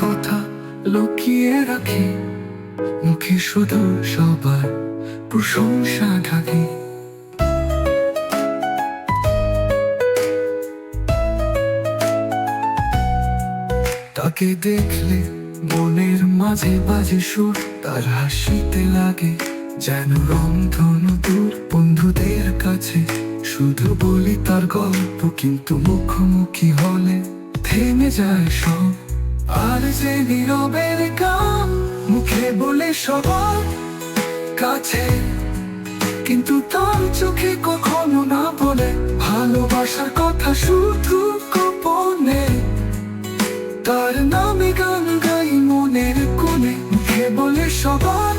কথা লুকিয়ে রাখি, মুখে শুধু সবার প্রশংসা ঢাকি। তাকে দেখলে মনের মাঝে বাজে সুর, তার হাসিতে লাগে যেন রংধনু দূর। বন্ধুদের কাছে শুধু বলি তার গল্প, কিন্তু মুখোমুখি হলে থেমে যায় সব। আর যে নীরবের গান মুখে বলে সবার কাছে, কিন্তু তার চোখে কখনো না বলে ভালোবাসার কথা, শুধু গোপনে তার নামে গান গাই মনের কোণে। মুখে বলে সবার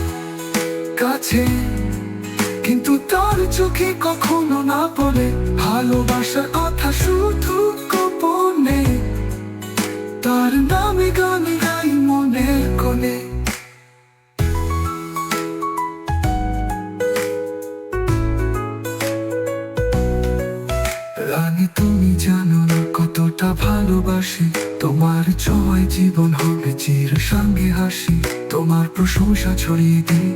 কাছে, কিন্তু তার চোখে কখনো না বলে ভালোবাসার কথা, শুধু গোপনে তার নামে গান গাই মনের কোণে। রানী, তুমি জানো না কতটা ভালোবাসি তোমার ছোঁয়ায়, জীবন হবে চির সঙ্গে হাসি। তোমার প্রশংসা ছড়িয়ে দিই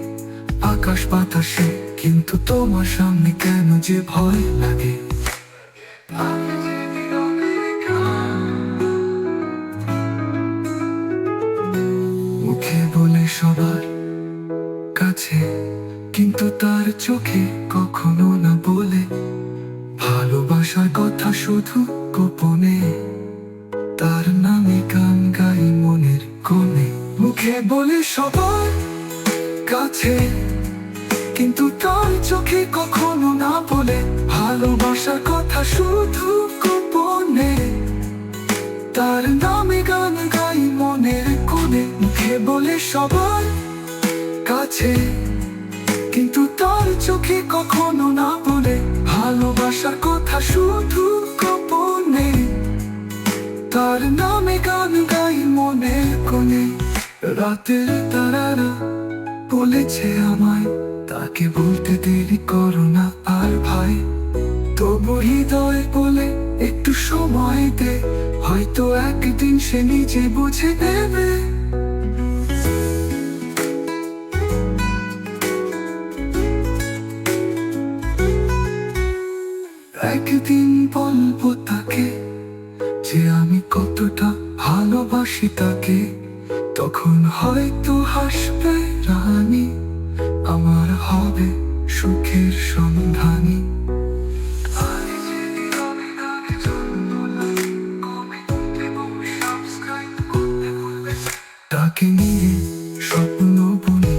আকাশ বাতাসে, কিন্তু তোমার সামনে কেন যে ভয় লাগে। মুখে বলে সবার কাছে, কিন্তু তার চোখে কখনো না বলে ভালোবাসার কথা, শুধু গোপনে তার নামে গান গাই মনের কোণে। মুখে বলে সবার কাছে, কিন্তু তার চোখে কখনো না বলে ভালোবাসার কথা, শুধু গোপনে তার নামে গান গাই মনের কোণে। মুখে বলে সবার কাছে, কিন্তু তার চোখে কখনো না বলে ভালোবাসার কথা, শুধু গোপনে তার নামে গান গাই মনের কোণে। রাতের তারারা বলেছে আমায় তাকে বলতে দেরি করো না আর ভাই, তবু হৃদয় বলে একটু সময় দে, হয়তো একদিন সে নিজে বুঝে নেবে। একদিন বলবো তাকে যে আমি কতটা ভালোবাসি তাকে, তখন হয়তো হাসবে রানী, আমার হবে সুখের সন্ধানী। তাকে নিয়ে স্বপ্ন বলি,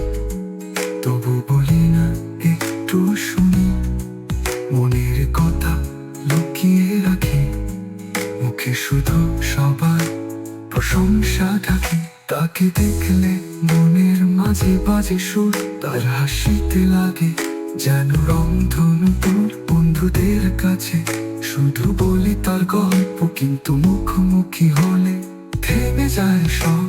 তবু বলি না একটু শুনি, মনের কথা লুকিয়ে রাখি, মুখে শুধু সবার প্রশংসা ঢাকি। তাকে দেখলে মনের মাঝে বাজে সুর, তার হাসিতে লাগে যেন রংধনু দূর। বন্ধুদের কাছে শুধু বলি তার গল্প, কিন্তু মুখোমুখি হলে থেমে যায় সব।